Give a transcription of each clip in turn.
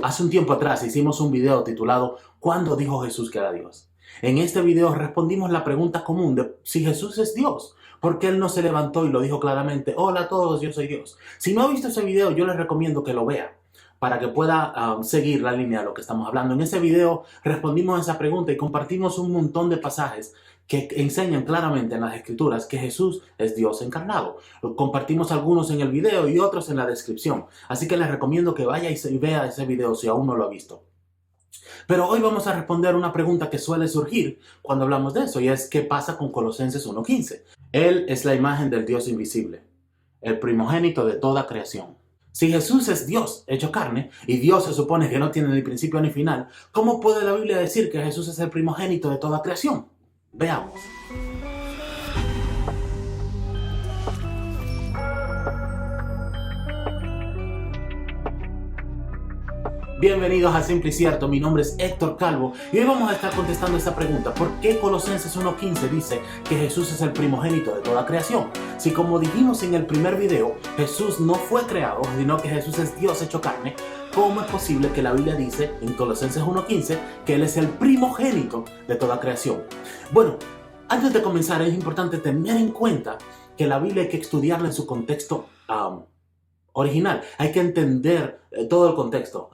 Hace un tiempo atrás hicimos un video titulado ¿Cuándo dijo Jesús que era Dios? En este video respondimos la pregunta común de si Jesús es Dios. ¿Por qué Él no se levantó y lo dijo claramente? Hola a todos, yo soy Dios. Si no ha visto ese video, yo les recomiendo que lo vea para que pueda seguir la línea de lo que estamos hablando. En ese video respondimos a esa pregunta y compartimos un montón de pasajes que enseñan claramente en las Escrituras que Jesús es Dios encarnado. Compartimos algunos en el video y otros en la descripción. Así que les recomiendo que vaya y vea ese video si aún no lo ha visto. Pero hoy vamos a responder una pregunta que suele surgir cuando hablamos de eso, y es ¿qué pasa con Colosenses 1:15? Él es la imagen del Dios invisible, el primogénito de toda creación. Si Jesús es Dios hecho carne, y Dios se supone que no tiene ni principio ni final, ¿cómo puede la Biblia decir que Jesús es el primogénito de toda creación? Veamos. Bienvenidos a Simple y Cierto, mi nombre es Héctor Calvo y hoy vamos a estar contestando esta pregunta: ¿por qué Colosenses 1:15 dice que Jesús es el primogénito de toda creación? Si, como dijimos en el primer video, Jesús no fue creado, sino que Jesús es Dios hecho carne, ¿cómo es posible que la Biblia dice en Colosenses 1:15 que Él es el primogénito de toda creación? Bueno, antes de comenzar es importante tener en cuenta que la Biblia hay que estudiarla en su contexto original. Hay que entender todo el contexto.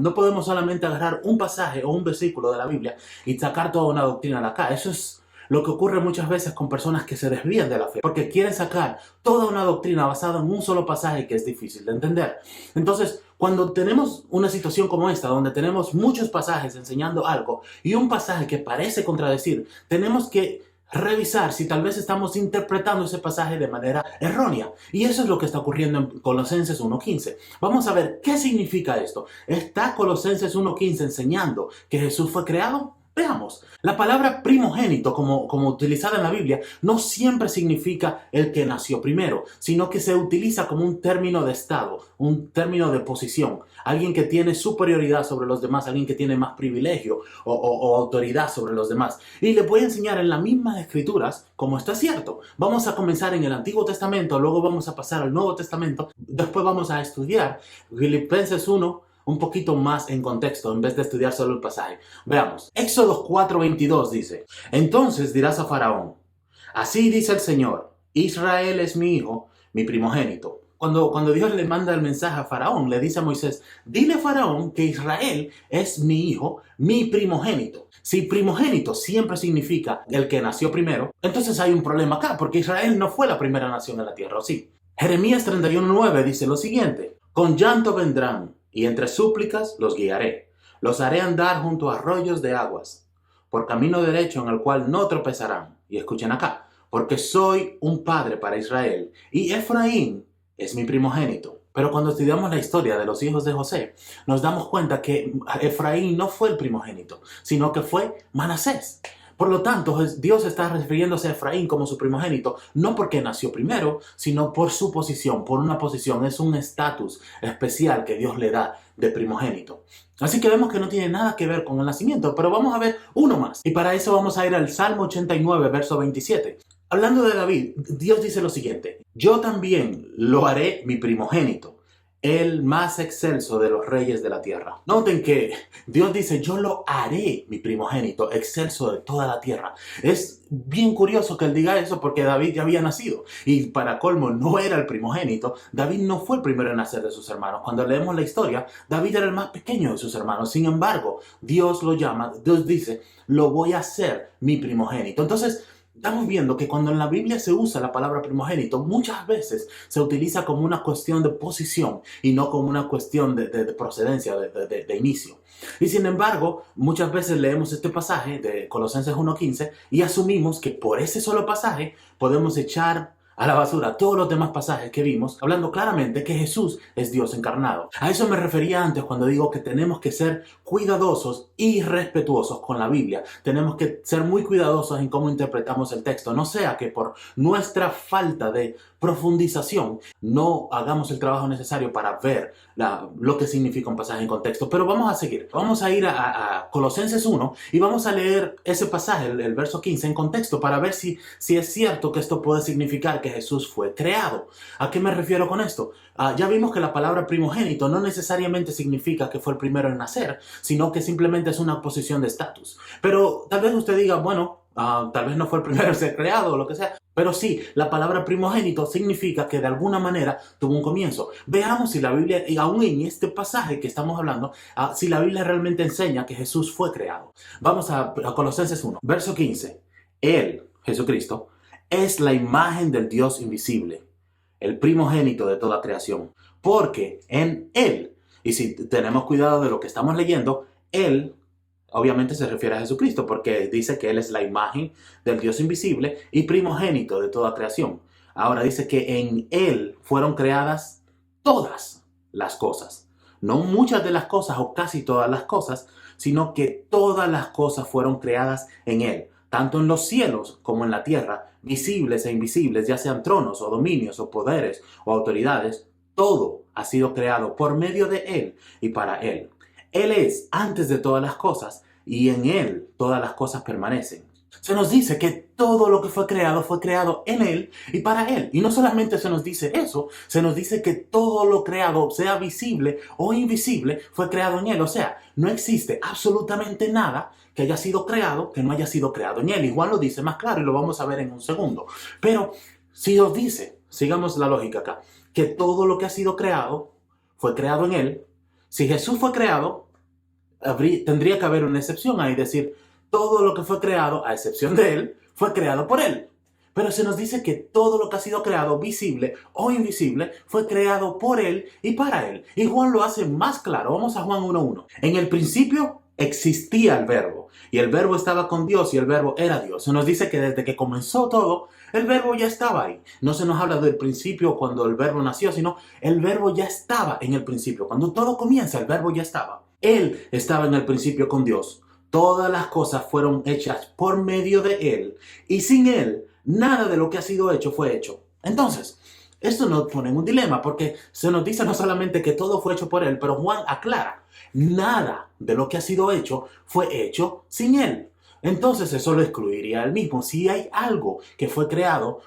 No podemos solamente agarrar un pasaje o un versículo de la Biblia y sacar toda una doctrina de acá. Eso es lo que ocurre muchas veces con personas que se desvían de la fe, porque quieren sacar toda una doctrina basada en un solo pasaje que es difícil de entender. Entonces, cuando tenemos una situación como esta, donde tenemos muchos pasajes enseñando algo y un pasaje que parece contradecir, tenemos que revisar si tal vez estamos interpretando ese pasaje de manera errónea. Y eso es lo que está ocurriendo en Colosenses 1:15. Vamos a ver qué significa esto. ¿Está Colosenses 1:15 enseñando que Jesús fue creado? Veamos. La palabra primogénito, como utilizada en la Biblia, no siempre significa el que nació primero, sino que se utiliza como un término de estado, un término de posición. Alguien que tiene superioridad sobre los demás, alguien que tiene más privilegio o autoridad sobre los demás. Y les voy a enseñar en las mismas escrituras cómo está cierto. Vamos a comenzar en el Antiguo Testamento, luego vamos a pasar al Nuevo Testamento, después vamos a estudiar Filipenses 1, un poquito más en contexto, en vez de estudiar solo el pasaje. Veamos. Éxodo 4:22 dice: Entonces dirás a Faraón, así dice el Señor, Israel es mi hijo, mi primogénito. Cuando Dios le manda el mensaje a Faraón, le dice a Moisés, dile a Faraón que Israel es mi hijo, mi primogénito. Si primogénito siempre significa el que nació primero, entonces hay un problema acá, porque Israel no fue la primera nación en la tierra, ¿o sí? Jeremías 31:9 dice lo siguiente: con llanto vendrán, y entre súplicas los guiaré. Los haré andar junto a arroyos de aguas, por camino derecho en el cual no tropezarán. Y escuchen acá, porque soy un padre para Israel, y Efraín es mi primogénito. Pero cuando estudiamos la historia de los hijos de José, nos damos cuenta que Efraín no fue el primogénito, sino que fue Manasés. Por lo tanto, Dios está refiriéndose a Efraín como su primogénito, no porque nació primero, sino por su posición, por una posición. Es un estatus especial que Dios le da de primogénito. Así que vemos que no tiene nada que ver con el nacimiento, pero vamos a ver uno más. Y para eso vamos a ir al Salmo 89, verso 27. Hablando de David, Dios dice lo siguiente: yo también lo haré mi primogénito, el más excelso de los reyes de la tierra. Noten que Dios dice, yo lo haré mi primogénito, excelso de toda la tierra. Es bien curioso que Él diga eso porque David ya había nacido. Y para colmo, no era el primogénito. David no fue el primero en nacer de sus hermanos. Cuando leemos la historia, David era el más pequeño de sus hermanos. Sin embargo, Dios lo llama, Dios dice, lo voy a hacer mi primogénito. Entonces, estamos viendo que cuando en la Biblia se usa la palabra primogénito, muchas veces se utiliza como una cuestión de posición y no como una cuestión de procedencia, de inicio. Y sin embargo, muchas veces leemos este pasaje de Colosenses 1:15 y asumimos que por ese solo pasaje podemos echar a la basura todos los demás pasajes que vimos, hablando claramente que Jesús es Dios encarnado. A eso me refería antes cuando digo que tenemos que ser cuidadosos y respetuosos con la Biblia. Tenemos que ser muy cuidadosos en cómo interpretamos el texto. No sea que por nuestra falta de profundización, no hagamos el trabajo necesario para ver lo que significa un pasaje en contexto. Pero vamos a seguir. Vamos a ir a Colosenses 1 y vamos a leer ese pasaje, el verso 15, en contexto para ver si es cierto que esto puede significar que Jesús fue creado. ¿A qué me refiero con esto? Ya vimos que la palabra primogénito no necesariamente significa que fue el primero en nacer, sino que simplemente es una posición de estatus. Pero tal vez usted diga, bueno, tal vez no fue el primero en ser creado o lo que sea. Pero sí, la palabra primogénito significa que de alguna manera tuvo un comienzo. Veamos si la Biblia, y aún en este pasaje que estamos hablando, si la Biblia realmente enseña que Jesús fue creado. Vamos a Colosenses 1, verso 15. Él, Jesucristo, es la imagen del Dios invisible, el primogénito de toda creación. Porque en Él, y si tenemos cuidado de lo que estamos leyendo, Él obviamente se refiere a Jesucristo porque dice que Él es la imagen del Dios invisible y primogénito de toda creación. Ahora dice que en Él fueron creadas todas las cosas. No muchas de las cosas o casi todas las cosas, sino que todas las cosas fueron creadas en Él. Tanto en los cielos como en la tierra, visibles e invisibles, ya sean tronos o dominios o poderes o autoridades, todo ha sido creado por medio de Él y para Él. Él es antes de todas las cosas y en Él todas las cosas permanecen. Se nos dice que todo lo que fue creado en Él y para Él. Y no solamente se nos dice eso, se nos dice que todo lo creado, sea visible o invisible, fue creado en Él. O sea, no existe absolutamente nada que haya sido creado que no haya sido creado en Él. Y Juan lo dice más claro y lo vamos a ver en un segundo. Pero si nos dice, sigamos la lógica acá, que todo lo que ha sido creado fue creado en Él. Si Jesús fue creado, tendría que haber una excepción ahí, decir, todo lo que fue creado, a excepción de Él, fue creado por Él. Pero se nos dice que todo lo que ha sido creado, visible o invisible, fue creado por Él y para Él. Y Juan lo hace más claro. Vamos a Juan 1:1. En el principio existía el Verbo, y el Verbo estaba con Dios, y el Verbo era Dios. Se nos dice que desde que comenzó todo, el Verbo ya estaba ahí. No se nos habla del principio cuando el Verbo nació, sino el Verbo ya estaba en el principio. Cuando todo comienza, el Verbo ya estaba. Él estaba en el principio con Dios. Todas las cosas fueron hechas por medio de Él. Y sin Él, nada de lo que ha sido hecho fue hecho. Entonces, esto nos pone en un dilema porque se nos dice no solamente que todo fue hecho por Él, pero Juan aclara, nada de lo que ha sido hecho fue hecho sin Él. Entonces eso lo excluiría él mismo. Si hay algo que fue creado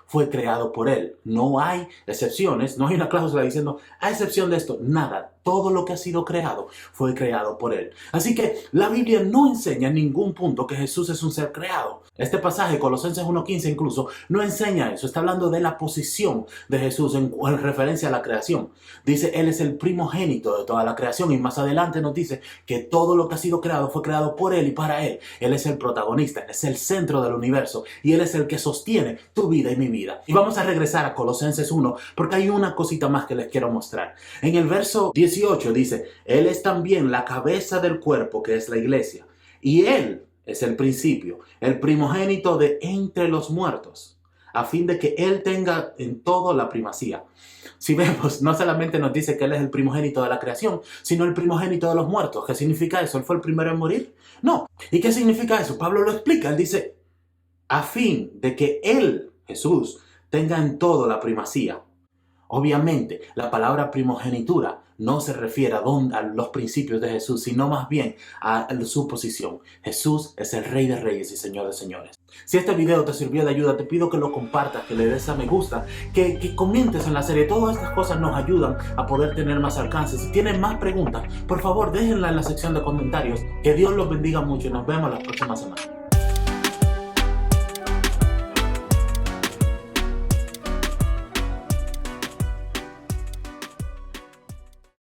por Él. No hay excepciones, no hay una cláusula diciendo, a excepción de esto, nada. Todo lo que ha sido creado fue creado por Él. Así que la Biblia no enseña en ningún punto que Jesús es un ser creado. Este pasaje, Colosenses 1:15 incluso, no enseña eso. Está hablando de la posición de Jesús en referencia a la creación. Dice, Él es el primogénito de toda la creación. Y más adelante nos dice que todo lo que ha sido creado fue creado por Él y para Él. Él es el protagonista, Él es el centro del universo. Y Él es el que sostiene tu vida y mi vida. Y vamos a regresar a Colosenses 1 porque hay una cosita más que les quiero mostrar. En el verso 18 dice, Él es también la cabeza del cuerpo que es la iglesia. Y Él es el principio, el primogénito de entre los muertos, a fin de que Él tenga en todo la primacía. Si vemos, no solamente nos dice que Él es el primogénito de la creación, sino el primogénito de los muertos. ¿Qué significa eso? ¿Él fue el primero en morir? No. ¿Y qué significa eso? Pablo lo explica. Él dice, a fin de que Él, Jesús, tenga en todo la primacía. Obviamente, la palabra primogenitura no se refiere a los principios de Jesús, sino más bien a su posición. Jesús es el Rey de Reyes y Señor de Señores. Si este video te sirvió de ayuda, te pido que lo compartas, que le des a me gusta, que comentes en la serie. Todas estas cosas nos ayudan a poder tener más alcance. Si tienen más preguntas, por favor déjenla en la sección de comentarios. Que Dios los bendiga mucho y nos vemos la próxima semana.